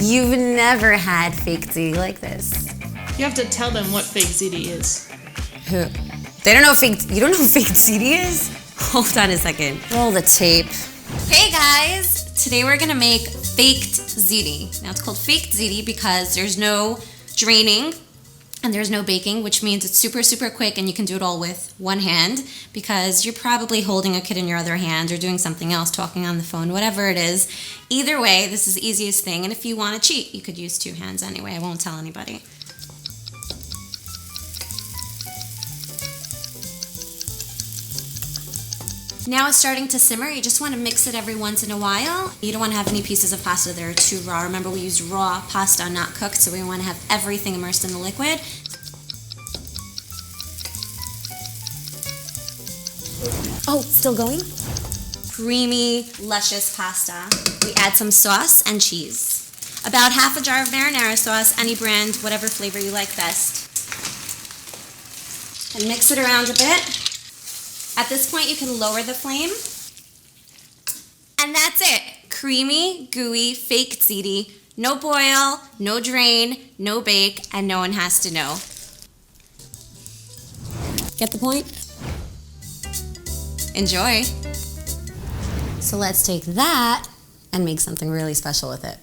You've never had Faked Ziti like this. You have to tell them what Faked Ziti is. Who? They don't know you don't know what Faked Ziti is? Hold on a second. Roll the tape. Hey guys! Today we're gonna make Faked Ziti. Now it's called Faked Ziti because there's no draining and there's no baking, which means it's super, super quick and you can do it all with one hand because you're probably holding a kid in your other hand or doing something else, talking on the phone, whatever it is. Either way, this is the easiest thing. And if you want to cheat, you could use two hands anyway. I won't tell anybody. Now it's starting to simmer. You just want to mix it every once in a while. You don't want to have any pieces of pasta that are too raw. Remember, we use raw pasta, not cooked, so we want to have everything immersed in the liquid. Oh, still going? Creamy, luscious pasta. We add some sauce and cheese. About half a jar of marinara sauce, any brand, whatever flavor you like best. And mix it around a bit. At this point, you can lower the flame. And that's it. Creamy, gooey, Faked Ziti. No boil, no drain, no bake, and no one has to know. Get the point? Enjoy. So let's take that and make something really special with it.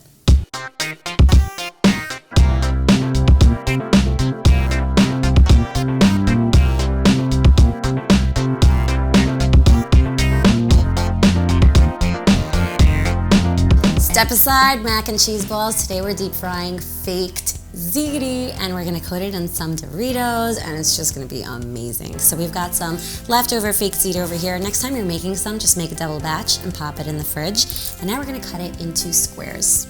Step aside, mac and cheese balls. Today we're deep frying Faked Ziti and we're gonna coat it in some Doritos and it's just gonna be amazing. So we've got some leftover Faked Ziti over here. Next time you're making some, just make a double batch and pop it in the fridge. And now we're gonna cut it into squares.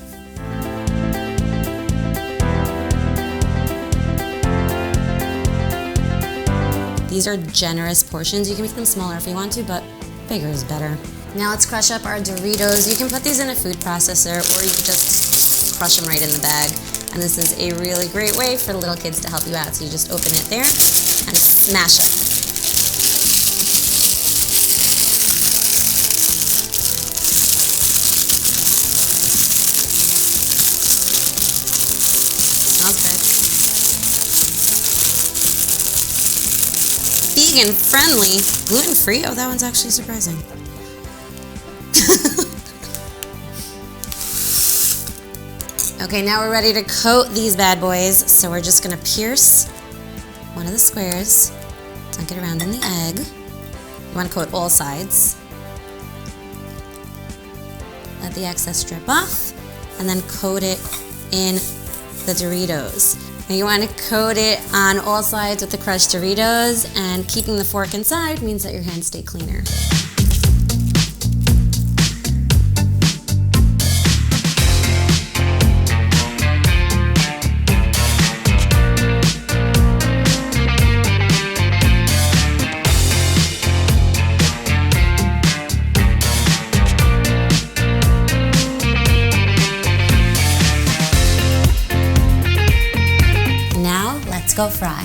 These are generous portions. You can make them smaller if you want to, but bigger is better. Now let's crush up our Doritos. You can put these in a food processor or you can just crush them right in the bag. And this is a really great way for little kids to help you out. So you just open it there and smash them. Smells good. Vegan friendly, gluten free. Oh, that one's actually surprising. Okay, now we're ready to coat these bad boys. So we're just gonna pierce one of the squares, dunk it around in the egg. You wanna coat all sides. Let the excess drip off, and then coat it in the Doritos. Now you wanna coat it on all sides with the crushed Doritos, and keeping the fork inside means that your hands stay cleaner. Let's go fry.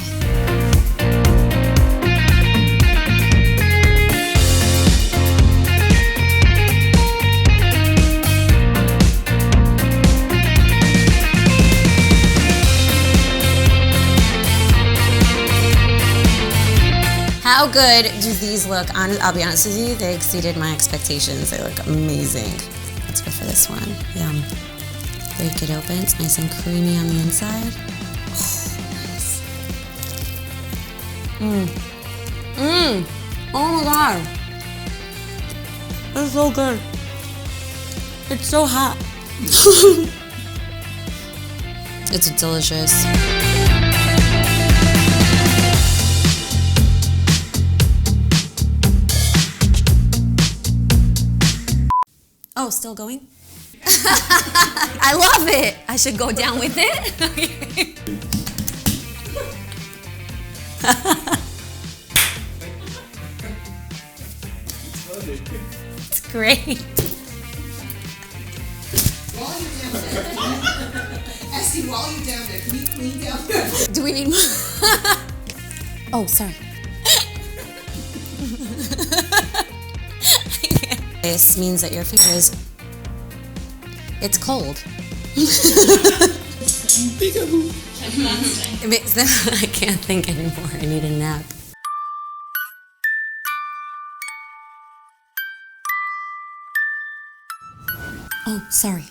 How good do these look? I'll be honest with you, they exceeded my expectations. They look amazing. Let's go for this one. Yum. Break it open. It's nice and creamy on the inside. Oh my god. It's so good. It's so hot. It's delicious. Oh, still going? I love it. I should go down with it. It's great. While you're down there, Esty, while you're down there, can you clean down there? Do we need more? Oh, sorry. This means that your fingers, it's cold. Peekaboo. I can't think anymore. I need a nap. Oh, sorry.